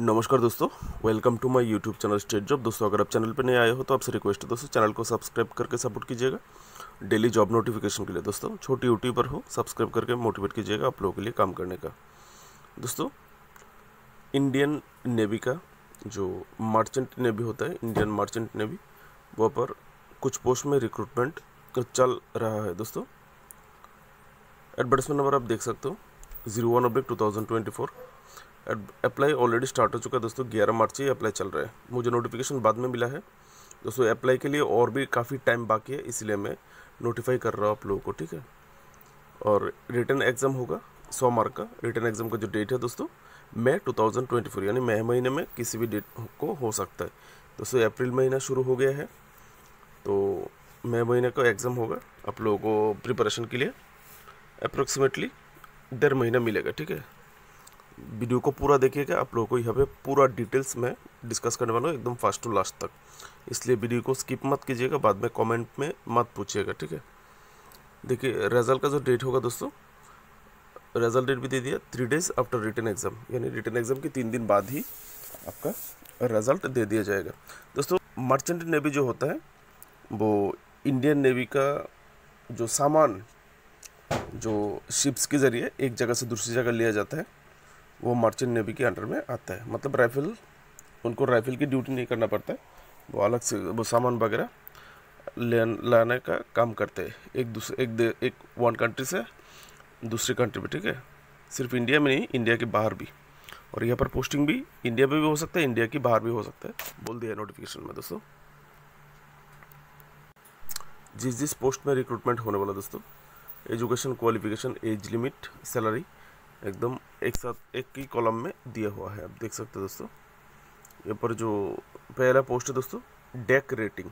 नमस्कार दोस्तों, welcome to my YouTube channel state job. दोस्तों अगर आप चैनल पर नए आए हो तो आपसे रिक्वेस्ट है दोस्तों, चैनल को सब्सक्राइब करके सपोर्ट कीजिएगा डेली जॉब नोटिफिकेशन के लिए। दोस्तों छोटी यूट्यूबर हो, सब्सक्राइब करके मोटिवेट कीजिएगा आप लोगों के लिए काम करने का। दोस्तों इंडियन नेवी का जो मर्चेंट नेवी होता है, इंडियन मर्चेंट नेवी, वहाँ पर कुछ पोस्ट में रिक्रूटमेंट चल रहा है। दोस्तों एडवर्टाइजमेंट नंबर आप देख सकते हो 01/2024। अप्लाई ऑलरेडी स्टार्ट हो चुका है दोस्तों, 11 मार्च से अप्लाई चल रहा है। मुझे नोटिफिकेशन बाद में मिला है दोस्तों। अप्लाई के लिए और भी काफ़ी टाइम बाकी है, इसलिए मैं नोटिफाई कर रहा हूँ आप लोगों को, ठीक है। और रिटन एग्ज़ाम होगा 100 मार्क का। रिटन एग्ज़ाम का जो डेट है दोस्तों मई 2024, यानी मई महीने में किसी भी डेट को हो सकता है। दोस्तों अप्रैल महीना शुरू हो गया है तो मई महीने का एग्ज़ाम होगा। आप लोगों को प्रिपरेशन के लिए अप्रोक्सीमेटली 1.5 महीना मिलेगा, ठीक है। वीडियो को पूरा देखिएगा, आप लोगों को यहाँ पे पूरा डिटेल्स में डिस्कस करने वाला हूँ एकदम फर्स्ट टू लास्ट तक, इसलिए वीडियो को स्किप मत कीजिएगा, बाद में कमेंट में मत पूछिएगा, ठीक है। देखिए रिजल्ट का जो डेट होगा दोस्तों, रिजल्ट डेट भी दे दिया 3 डेज आफ्टर रिटन एग्ज़ाम, यानी रिटन एग्ज़ाम के 3 दिन बाद ही आपका रिजल्ट दे दिया जाएगा। दोस्तों मर्चेंट नेवी जो होता है वो इंडियन नेवी का जो सामान जो शिप्स के ज़रिए एक जगह से दूसरी जगह लिया जाता है वो मर्चेंट नेवी के अंडर में आता है। मतलब राइफल, उनको राइफल की ड्यूटी नहीं करना पड़ता है, वो अलग से वो सामान वगैरह लाने का काम करते हैं एक वन कंट्री से दूसरी कंट्री में, ठीक है। सिर्फ इंडिया में नहीं, इंडिया के बाहर भी। और यहाँ पर पोस्टिंग भी इंडिया में भी हो सकता है, इंडिया के बाहर भी हो सकता है, बोल दिया नोटिफिकेशन में दोस्तों। जिस पोस्ट में रिक्रूटमेंट होने वाला दोस्तों, education, qualification, age limit, salary एकदम एक साथ एक ही कॉलम में दिया हुआ है, आप देख सकते हो दोस्तों। यहाँ पर जो पहला पोस्ट है दोस्तों डेक रेटिंग,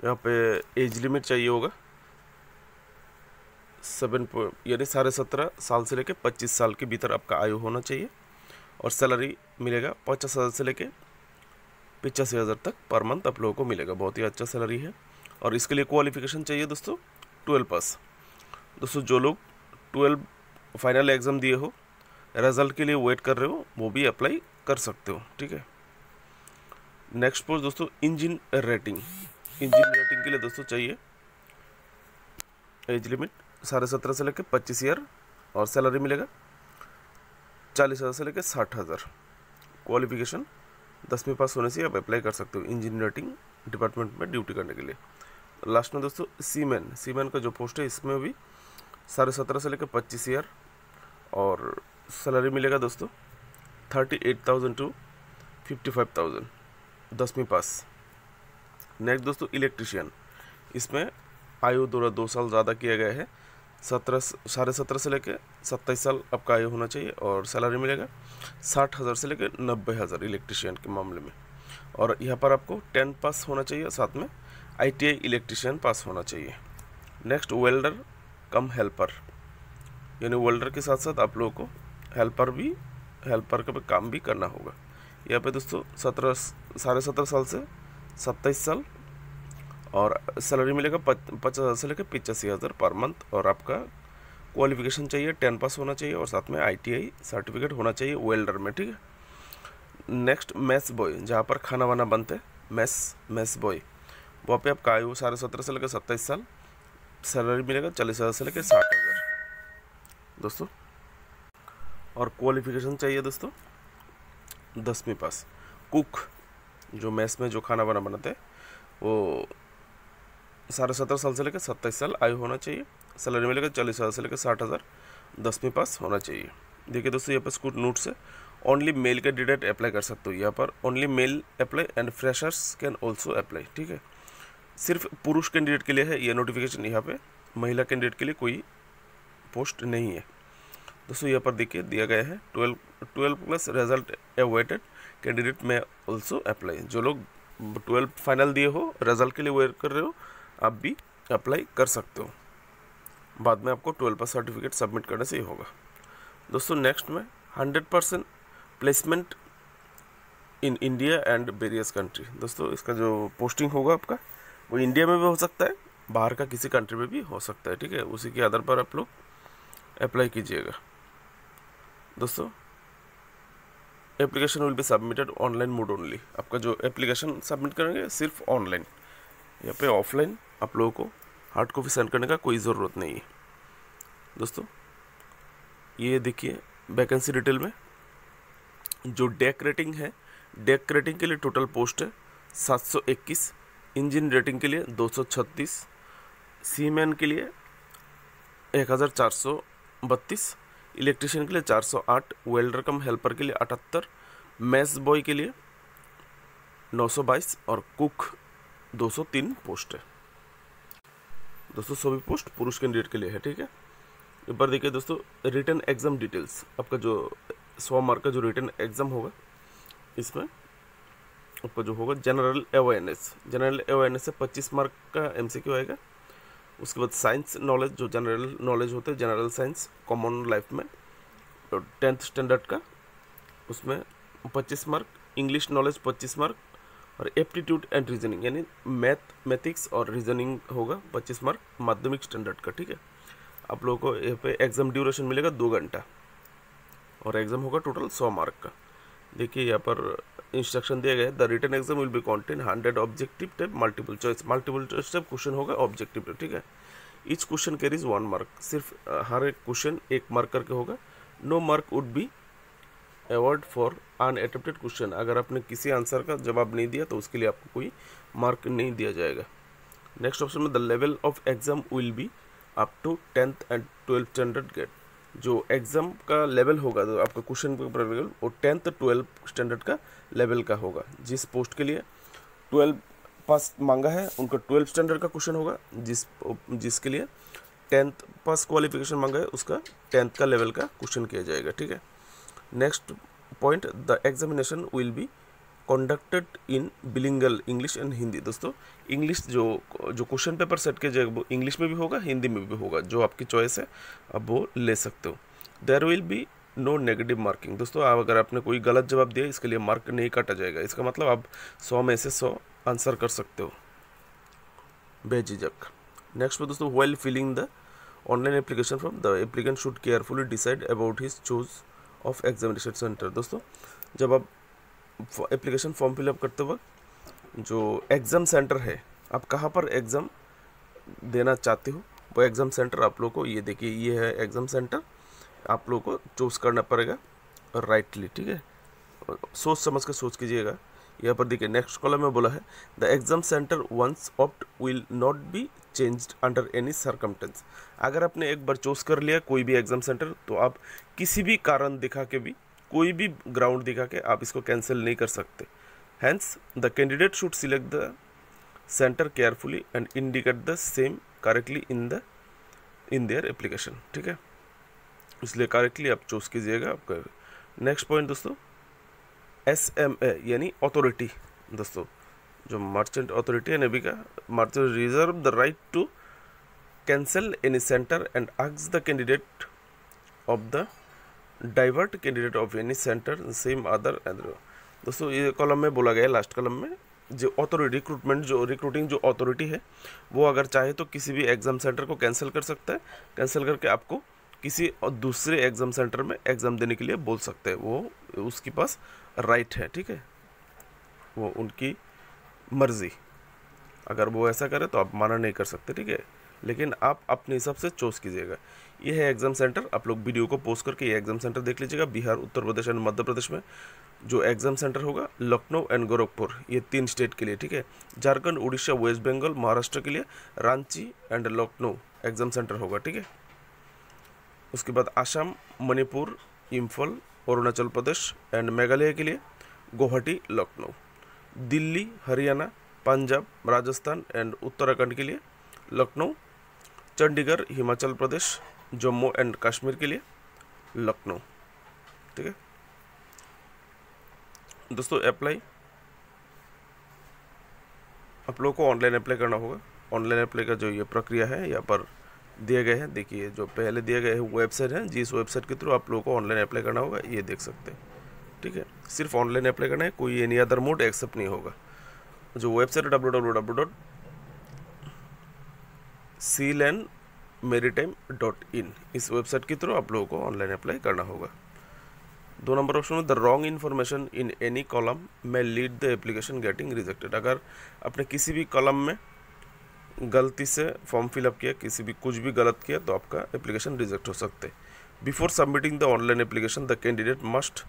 यहाँ पे एज लिमिट चाहिए होगा 17 साल से लेके 25 साल के भीतर आपका आयु होना चाहिए। और सैलरी मिलेगा 50,000 से लेके 85,000 तक पर मंथ आप लोगों को मिलेगा, बहुत ही अच्छा सैलरी है। और इसके लिए क्वालिफिकेशन चाहिए दोस्तों 12 पास। दोस्तों जो लोग 12 फाइनल एग्ज़ाम दिए हो, रिजल्ट के लिए वेट कर रहे हो, वो भी अप्लाई कर सकते हो, ठीक है। नेक्स्ट पोस्ट दोस्तों इंजन रेटिंग। इंजन रेटिंग के लिए दोस्तों चाहिए एज लिमिट 17.5 से लेकर 25 ईयर और सैलरी मिलेगा 40,000 से लेकर 60,000। क्वालिफिकेशन 10वीं पास होने से आप अप्लाई कर सकते हो इंजन रेटिंग डिपार्टमेंट में ड्यूटी करने के लिए। लास्ट में दोस्तों सीमैन का जो पोस्ट है, इसमें भी 17.5 से लेकर 25 ईयर और सैलरी मिलेगा दोस्तों 38,000 टू 55,000, 10वीं पास। नेक्स्ट दोस्तों इलेक्ट्रिशियन, इसमें आयु 2 साल ज़्यादा किया गया है, 17.5 से लेकर 27 साल आपका आयु होना चाहिए और सैलरी मिलेगा 60,000 से लेकर 90,000 इलेक्ट्रिशियन के मामले में। और यहाँ पर आपको 10 पास होना चाहिए, साथ में ITI इलेक्ट्रिशियन पास होना चाहिए। नेक्स्ट वेल्डर कम हेल्पर, यानी वेल्डर के साथ साथ आप लोगों को हेल्पर का भी काम भी करना होगा। यहाँ पे दोस्तों 17.5 साल से 27 साल और सैलरी मिलेगा 50,000 से लेकर 85,000 पर मंथ। और आपका क्वालिफिकेशन चाहिए 10 पास होना चाहिए और साथ में ITI सर्टिफिकेट होना चाहिए वेल्डर में, ठीक है। नेक्स्ट मेस बॉय, जहाँ पर खाना वाना बनते हैं, मेस बॉय, वहाँ पे आपका आयु 17.5 से लेकर 27 साल, सैलरी मिलेगा 40,000 से लेकर 60,000 दोस्तों। और क्वालिफिकेशन चाहिए दोस्तों 10वीं पास। कुक, जो मेस में जो खाना वाना बनाते हैं, वो 17.5 साल से लेकर 27 साल आयु होना चाहिए, सैलरी मिलेगा 40,000 से लेकर 60,000, 10वीं पास होना चाहिए। देखिए दोस्तों यहाँ पर स्कूट नोट से ओनली मेल कैंडिडेट अप्लाई कर सकते हो, यहाँ पर only mail apply and freshers can also apply, ठीक है। सिर्फ पुरुष कैंडिडेट के लिए है ये नोटिफिकेशन, यहाँ पे महिला कैंडिडेट के लिए कोई पोस्ट नहीं है दोस्तों। यहाँ पर देखिए दिया गया है 12 प्लस रिजल्ट अवेटेड कैंडिडेट में ऑल्सो अप्लाई। जो लोग 12 फाइनल दिए हो, रिजल्ट के लिए वेट कर रहे हो, आप भी अप्लाई कर सकते हो। बाद में आपको 12 पास सर्टिफिकेट सबमिट करने से ही होगा दोस्तों। नेक्स्ट में 100% placement in India and various country. दोस्तों इसका जो पोस्टिंग होगा आपका वो इंडिया में भी हो सकता है, बाहर का किसी कंट्री में भी हो सकता है, ठीक है। उसी के आधार पर आप लोग अप्लाई कीजिएगा दोस्तों। Application will be submitted online mode only. आपका जो एप्लीकेशन सबमिट करेंगे सिर्फ ऑनलाइन, यहाँ पे ऑफलाइन आप लोगों को हार्ड कॉपी सेंड करने का कोई ज़रूरत नहीं है। दोस्तों ये देखिए वैकेंसी डिटेल में जो डेक रेटिंग है, डेक रेटिंग के लिए टोटल पोस्ट है 721, इंजन रेटिंग के लिए 236, सीमैन के लिए 1432, इलेक्ट्रिशियन के लिए 408, वेल्डर कम हेल्पर के लिए 78, मैस बॉय के लिए 922 और कुक 203 पोस्ट है। दोस्तों सभी पोस्ट पुरुष कैंडिडेट के लिए है, ठीक है। एक बार देखिए दोस्तों रिटन एग्जाम डिटेल्स, आपका जो 100 मार्क का जो रिटन एग्जाम होगा इसमें आपका जो होगा जनरल अवेयरनेस से 25 मार्क का एमसीक्यू आएगा। उसके बाद साइंस नॉलेज, जो जनरल नॉलेज होते हैं, जनरल साइंस कॉमन लाइफ में 10th स्टैंडर्ड का, उसमें 25 मार्क, इंग्लिश नॉलेज 25 मार्क और एप्टीट्यूड एंड रीजनिंग यानी मैथमेटिक्स और रीजनिंग होगा 25 मार्क माध्यमिक स्टैंडर्ड का, ठीक है। आप लोगों को यहाँ पे एग्जाम ड्यूरेशन मिलेगा 2 घंटा और एग्जाम होगा टोटल 100 मार्क का। देखिए यहाँ पर इंस्ट्रक्शन दिया गया है, the written exam will be contain 100 objective type multiple choice type question होगा ऑब्जेक्टिव टाइप, ठीक है। ईच क्वेश्चन कैरीज 1 मार्क, सिर्फ हर एक क्वेश्चन 1 मार्क करके होगा। No mark would be award for unattempted question, अगर आपने किसी आंसर का जवाब नहीं दिया तो उसके लिए आपको कोई मार्क नहीं दिया जाएगा। नेक्स्ट ऑप्शन में the level of exam will be up to 10th and 12th standard get, जो एग्जाम का लेवल होगा तो आपका क्वेश्चन पेपर लेवल वो 10th 12th स्टैंडर्ड का लेवल का होगा। जिस पोस्ट के लिए 12 पास मांगा है उनका 12th स्टैंडर्ड का क्वेश्चन होगा, जिसके लिए 10th पास क्वालिफिकेशन मांगा है उसका 10th का लेवल का क्वेश्चन किया जाएगा, ठीक है। Next point, the examination will be conducted in bilingual English and Hindi. दोस्तों इंग्लिश जो क्वेश्चन पेपर सेट किया जाएगा वो इंग्लिश में भी होगा, हिंदी में भी होगा, जो आपकी चॉइस है अब वो ले सकते हो। There will be no negative marking. दोस्तों अगर आपने कोई गलत जवाब दिया इसके लिए मार्क नहीं काटा जाएगा, इसका मतलब आप 100 में से 100 आंसर कर सकते हो बेझिझक। नेक्स्ट में दोस्तों, while filling the online application form the applicant should carefully decide about his choose of examination centre. दोस्तों जब आप एप्लीकेशन फॉर्म फिलअप करते वक्त जो एग्ज़ाम सेंटर है, आप कहाँ पर एग्ज़ाम देना चाहते हो वो एग्ज़ाम सेंटर आप लोग को, ये देखिए ये है एग्ज़ाम सेंटर, आप लोग को चूज़ करना पड़ेगा राइटली, ठीक है। सोच समझ के सोच कीजिएगा। यहाँ पर देखिए नेक्स्ट कॉलम में बोला है the exam centre once opt will not be changed under any circumstance. अगर आपने एक बार चूज़ कर लिया कोई भी एग्ज़ाम सेंटर तो आप किसी भी कारण दिखा के भी, कोई भी ग्राउंड दिखा के आप इसको कैंसिल नहीं कर सकते। Hence the candidate should select the centre carefully and indicate the same correctly in their application, ठीक है। इसलिए करेक्टली आप चूज़ कीजिएगा आपका। नेक्स्ट पॉइंट दोस्तों, SMA यानी अथॉरिटी। दोस्तों जो मर्चेंट अथॉरिटी है नेवी का, merchant reserve the right to cancel any centre and ask the candidate of the divert candidate of any centre same other end. दोस्तों ये कॉलम में बोला गया लास्ट कॉलम में, जो अथॉरिटी रिक्रूटिंग जो अथॉरिटी है वो अगर चाहे तो किसी भी एग्ज़ाम सेंटर को कैंसिल कर सकता है, कैंसिल करके आपको किसी दूसरे एग्ज़ाम सेंटर में एग्ज़ाम देने के लिए बोल सकते हैं, वो उसके पास राइट है, ठीक है। वो उनकी मर्ज़ी, अगर वो ऐसा करे तो आप माना नहीं कर सकते, ठीक है। लेकिन आप अपने हिसाब से चूज़ कीजिएगा। ये है एग्ज़ाम सेंटर, आप लोग वीडियो को पोस्ट करके ये एग्ज़ाम सेंटर देख लीजिएगा। बिहार, उत्तर प्रदेश एंड मध्य प्रदेश में जो एग्ज़ाम सेंटर होगा लखनऊ एंड गोरखपुर, ये 3 स्टेट के लिए, ठीक है। झारखंड, उड़ीसा, वेस्ट बंगाल, महाराष्ट्र के लिए Ranchi and Lucknow exam centre होगा, ठीक है। उसके बाद आसाम, मणिपुर, इम्फाल, अरुणाचल प्रदेश एंड मेघालय के लिए गुवाहाटी, लखनऊ। दिल्ली, हरियाणा, पंजाब, राजस्थान एंड उत्तराखंड के लिए लखनऊ। चंडीगढ़, हिमाचल प्रदेश, जम्मू एंड कश्मीर के लिए लखनऊ, ठीक है। दोस्तों अप्लाई आप लोगों को ऑनलाइन अप्लाई करना होगा। ऑनलाइन अप्लाई का जो ये प्रक्रिया है यहाँ पर दिए गए हैं, देखिए जो पहले दिए गए हैं वेबसाइट है, जिस वेबसाइट के थ्रू आप लोगों को ऑनलाइन अप्लाई करना होगा ये देख सकते हैं, ठीक है। सिर्फ ऑनलाइन अप्लाई करना है, कोई एनी अदर मोड एक्सेप्ट नहीं होगा। जो वेबसाइट है www.sealandmaritime.in, इस वेबसाइट के थ्रू आप लोगों को ऑनलाइन अप्लाई करना होगा। 2 नंबर ऑप्शन में the wrong information in any column में lead the application getting rejected. अगर आपने किसी भी कॉलम में गलती से फॉर्म फिलअप किया, किसी भी कुछ भी गलत किया, तो आपका एप्लीकेशन रिजेक्ट हो सकते हैं। Before submitting the online application the candidate must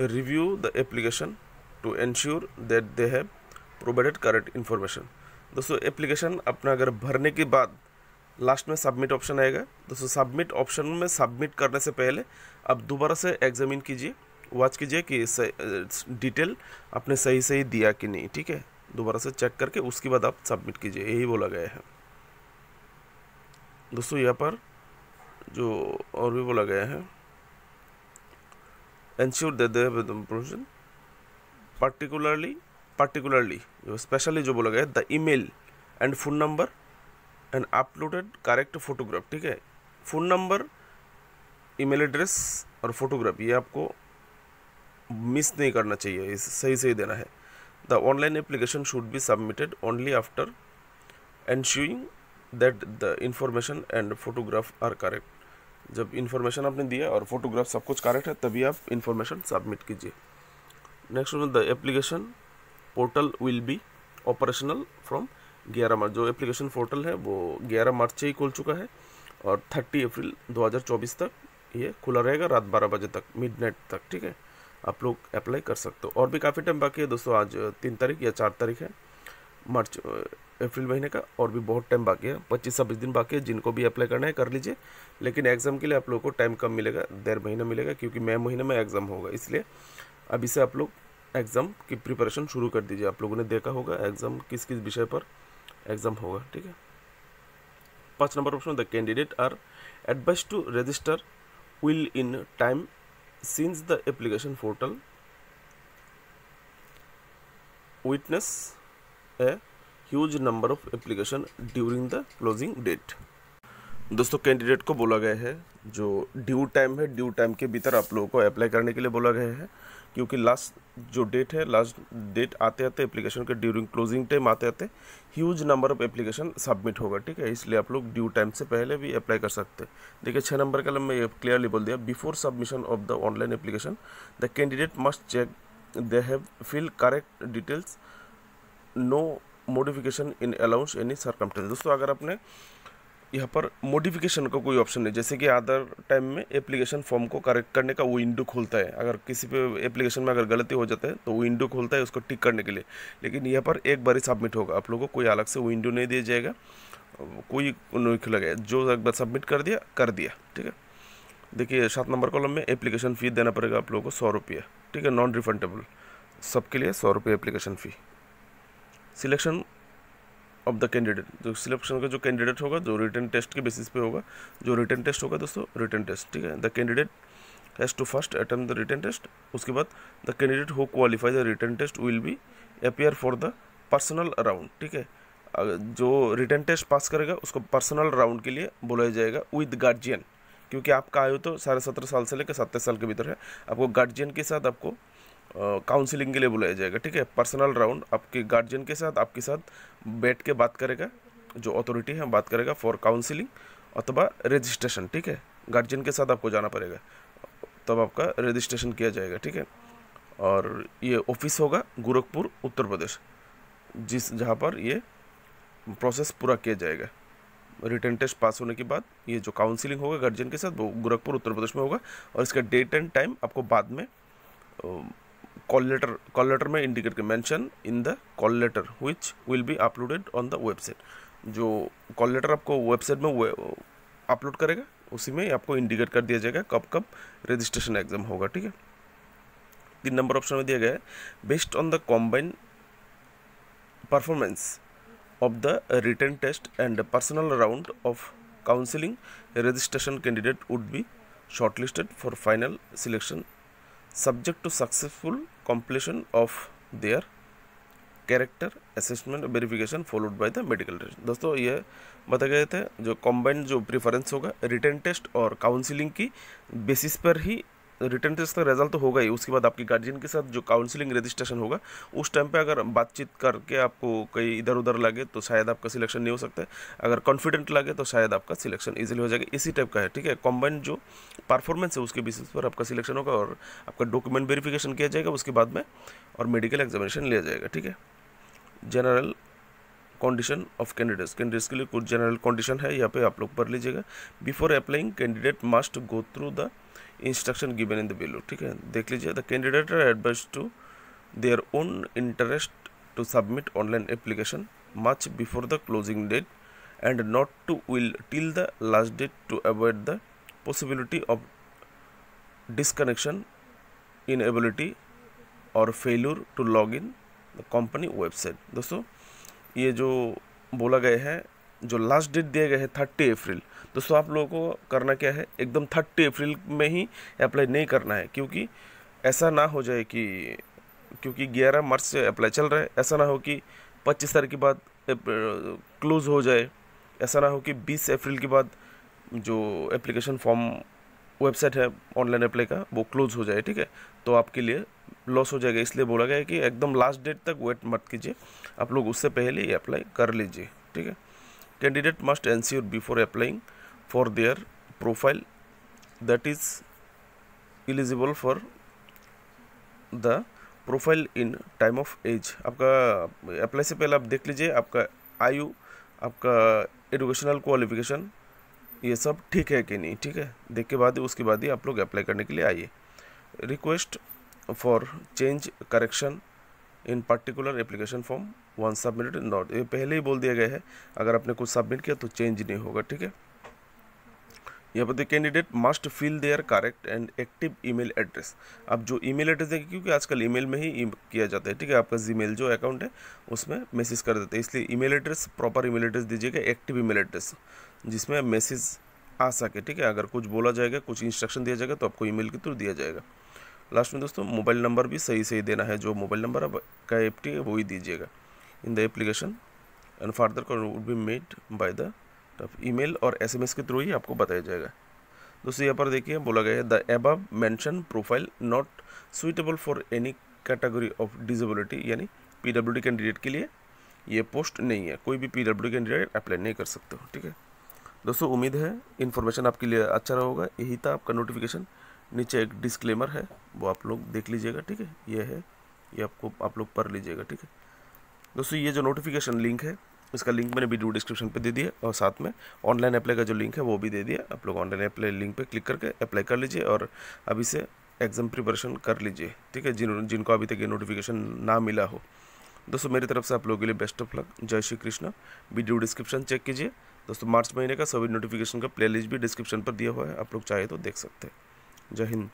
review the application to ensure that they have provided correct information. दोस्तों एप्लीकेशन अपना अगर भरने के बाद लास्ट में सबमिट ऑप्शन आएगा। दोस्तों सबमिट ऑप्शन में सबमिट करने से पहले आप दोबारा से एग्जामिन कीजिए, वॉच कीजिए कि डिटेल आपने सही सही दिया कि नहीं, ठीक है। दोबारा से चेक करके उसके बाद आप सबमिट कीजिए, यही बोला गया है। दोस्तों यहाँ पर जो और भी बोला गया है, ensure that they have provision particularly जो स्पेशली जो बोला गया है, the email and phone number and uploaded correct photograph, ठीक है। फ़ोन नंबर, ईमेल एड्रेस और फोटोग्राफ ये आपको मिस नहीं करना चाहिए, सही सही देना है। The online application should be submitted only after ensuring that the information and photograph are correct. जब इंफॉर्मेशन आपने दिया और फोटोग्राफ सब कुछ करेक्ट है तभी आप इंफॉर्मेशन सबमिट कीजिए। Next the application portal will be operational from 11 मार्च। जो एप्लीकेशन पोर्टल है वो 11 मार्च से ही खुल चुका है और 30 अप्रैल 2024 तक ये खुला रहेगा, रात 12 बजे तक, मिडनाइट तक, ठीक है। आप लोग अप्लाई कर सकते हो। और भी काफ़ी टाइम बाकी है दोस्तों, आज 3 तारीख या 4 तारीख है मार्च अप्रैल महीने का, और भी बहुत टाइम बाकी है, 25-26 दिन बाकी है। जिनको भी अप्लाई करना है कर लीजिए, लेकिन एग्ज़ाम के लिए आप लोगों को टाइम कम मिलेगा, 1.5 महीना मिलेगा, क्योंकि मई महीने में एग्ज़ाम होगा। इसलिए अभी से आप लोग एग्ज़ाम की प्रिपरेशन शुरू कर दीजिए। आप लोगों ने देखा होगा एग्ज़ाम किस किस विषय पर एग्ज़ाम होगा, ठीक है। 5 number option, the candidate are advise to register will in time since the application portal witness a huge number of application during the closing date. दोस्तों कैंडिडेट को बोला गया है जो ड्यू टाइम है, ड्यू टाइम के भीतर आप लोगों को अप्लाई करने के लिए बोला गया है, क्योंकि लास्ट जो डेट है, लास्ट डेट आते आते एप्लीकेशन के ड्यूरिंग क्लोजिंग टाइम आते आते huge number of application submit होगा, ठीक है। इसलिए आप लोग ड्यू टाइम से पहले भी अप्लाई कर सकते हैं। देखिए 6 नंबर कलम में ये क्लियरली बोल दिया, before submission of the online application the candidate must check they have fill correct details, no modification in allowance any circumstance. दोस्तों अगर आपने यहाँ पर मॉडिफिकेशन का कोई ऑप्शन नहीं, जैसे कि अदर टाइम में एप्लीकेशन फॉर्म को करेक्ट करने का वो विंडो खुलता है, अगर किसी पे एप्लीकेशन में अगर गलती हो जाता है तो वो विंडो खुलता है उसको टिक करने के लिए, लेकिन यहाँ पर एक बार ही सबमिट होगा, आप लोगों को कोई अलग से विंडो नहीं दिया जाएगा, कोई नहीं खुलेगा, जो एक बार सबमिट कर दिया, ठीक है। देखिए 7 नंबर कॉलम में एप्लीकेशन फ़ी देना पड़ेगा आप लोगों को 100 रुपये, ठीक है, नॉन रिफंडेबल, सबके लिए 100 रुपये application fee. Selection of the candidate, जो सिलेक्शन का जो कैंडिडेट होगा, जो रिटन टेस्ट के बेसिस पे होगा, जो रिटन टेस्ट होगा दोस्तों, रिटन टेस्ट, ठीक है। The candidate has to first attempt the written test, उसके बाद the candidate who qualify the written test will be appear for the personal round, ठीक है। जो रिटन टेस्ट पास करेगा उसको पर्सनल राउंड के लिए बुलाया जाएगा विद गार्जियन, क्योंकि आपका आयु तो 17.5 साल से लेकर 27 साल के भीतर है, आपको गार्जियन के साथ आपको काउंसलिंग के लिए बुलाया जाएगा, ठीक है। पर्सनल राउंड आपके गार्जियन के साथ आपके साथ बैठ के बात करेगा, जो अथॉरिटी है बात करेगा फॉर काउंसलिंग अथवा रजिस्ट्रेशन, ठीक है। गार्जियन के साथ आपको जाना पड़ेगा, तब आपका रजिस्ट्रेशन किया जाएगा, ठीक है। और ये ऑफिस होगा गोरखपुर उत्तर प्रदेश, जहाँ पर ये प्रोसेस पूरा किया जाएगा। रिटन टेस्ट पास होने के बाद ये जो काउंसलिंग होगा गार्जियन के साथ वो गोरखपुर उत्तर प्रदेश में होगा, और इसका डेट एंड टाइम आपको बाद में कॉल लेटर में इंडिकेट कर mention in the call letter which will be uploaded on the website. जो कॉल लेटर आपको वेबसाइट में अपलोड करेगा उसी में आपको इंडिकेट कर दिया जाएगा कब कब रजिस्ट्रेशन एग्जाम होगा, ठीक है। 3 नंबर ऑप्शन में दिया गया है, based on the combined performance of the written test and personal round of counseling, a registration candidate would be shortlisted for final selection subject to successful completion of their character assessment verification followed by the medical test। दोस्तों ये बताया गए थे जो combined जो preference होगा written test और counselling की बेसिस पर ही रिटर्न टेस्ट का रिजल्ट तो होगा ही, उसके बाद आपके गार्जियन के साथ जो काउंसलिंग रजिस्ट्रेशन होगा उस टाइम पे अगर बातचीत करके आपको कहीं इधर उधर लगे तो शायद आपका सिलेक्शन नहीं हो सकता है, अगर कॉन्फिडेंट लगे तो शायद आपका सिलेक्शन इजीली हो जाएगा। इसी टाइप का है, ठीक है। कॉम्बाइंड जो परफॉर्मेंस है उसके बेसिस पर आपका सिलेक्शन होगा और आपका डॉक्यूमेंट वेरिफिकेशन किया जाएगा उसके बाद में, और मेडिकल एग्जामिनेशन लिया जाएगा, ठीक है। जनरल कंडीशन ऑफ कैंडिडेट्स के लिए कुछ जनरल कंडीशन है, यहाँ पे आप लोग पढ़ लीजिएगा। Before applying candidate must go through the instruction given in the below, ठीक है। देख लीजिए, the candidate are advise to their own interest to submit online application much before the closing date and not to will till the last date to avoid the possibility of disconnection, inability और failure to log in the company website. दोस्तों ये जो बोला गया है, जो last date दिए गए हैं 30 अप्रैल, दोस्तों आप लोगों को करना क्या है, एकदम 30 अप्रैल में ही अप्लाई नहीं करना है, क्योंकि ऐसा ना हो जाए कि क्योंकि 11 मार्च से अप्लाई चल रहा है, ऐसा ना हो कि 25 तारीख के बाद क्लोज हो जाए, ऐसा ना हो कि 20 अप्रैल के बाद जो एप्लीकेशन फॉर्म वेबसाइट है ऑनलाइन अप्लाई का वो क्लोज हो जाए, ठीक है। तो आपके लिए लॉस हो जाएगा, इसलिए बोला गया है कि एकदम लास्ट डेट तक वेट मत कीजिए, आप लोग उससे पहले ही अप्लाई कर लीजिए, ठीक है। Candidate must ensure before applying for their profile that is eligible for the profile in time of age. आपका अप्लाई से पहले आप देख लीजिए आपका आयु, आपका एजुकेशनल क्वालिफिकेशन, ये सब ठीक है कि नहीं, ठीक है। देख के बाद उसके बाद ही आप लोग अप्लाई करने के लिए आइए। Request for change correction in particular application form one submitted not, ये पहले ही बोल दिया गया है, अगर आपने कुछ सबमिट किया तो चेंज नहीं होगा, ठीक है। यहाँ पर candidate must fill their correct and active email address. आप जो ईमेल एड्रेस देंगे, क्योंकि आजकल ईमेल में ही किया जाता है, ठीक है। आपका जीमेल जो अकाउंट है उसमें मैसेज कर देते हैं, इसलिए email address, proper email address दीजिएगा, एक्टिव ईमेल एड्रेस जिसमें मैसेज आ सके, ठीक है। अगर कुछ बोला जाएगा, कुछ इंस्ट्रक्शन दिया जाएगा तो आपको ईमेल के थ्रू दिया जाएगा। लास्ट में दोस्तों मोबाइल नंबर भी सही सही देना है, जो मोबाइल नंबर आपका एप्टी है वही दीजिएगा in the application and further call would be made by the email और SMS के थ्रू ही आपको बताया जाएगा। दोस्तों यहाँ पर देखिए बोला गया है the above mention profile not suitable for any category of disability, यानी PWD कैंडिडेट के लिए ये पोस्ट नहीं है, कोई भी PWD कैंडिडेट अप्लाई नहीं कर सकते हो, ठीक है। दोस्तों उम्मीद है इन्फॉर्मेशन आपके लिए अच्छा रहा होगा, यही था आपका नोटिफिकेशन। नीचे एक डिस्क्लेमर है वो आप लोग देख लीजिएगा, ठीक है। ये है, ये आपको आप लोग पढ़ लीजिएगा, ठीक है। दोस्तों ये जो नोटिफिकेशन लिंक है इसका लिंक मैंने वीडियो डिस्क्रिप्शन पे दे दिया, और साथ में ऑनलाइन अप्लाई का जो लिंक है वो भी दे दिया। आप लोग ऑनलाइन अप्लाई लिंक पे क्लिक करके अप्लाई कर लीजिए और अभी से एग्ज़ाम प्रिपरेशन कर लीजिए, ठीक है, जिनको अभी तक ये नोटिफिकेशन ना मिला हो। दोस्तों मेरी तरफ से आप लोगों के लिए बेस्ट ऑफ लक, जय Shri Krishna. Video description check कीजिए दोस्तों, मार्च महीने का सभी नोटिफिकेशन का प्लेलिस्ट भी डिस्क्रिप्शन पर दिया हुआ है, आप लोग चाहे तो देख सकते हैं। जय हिंद।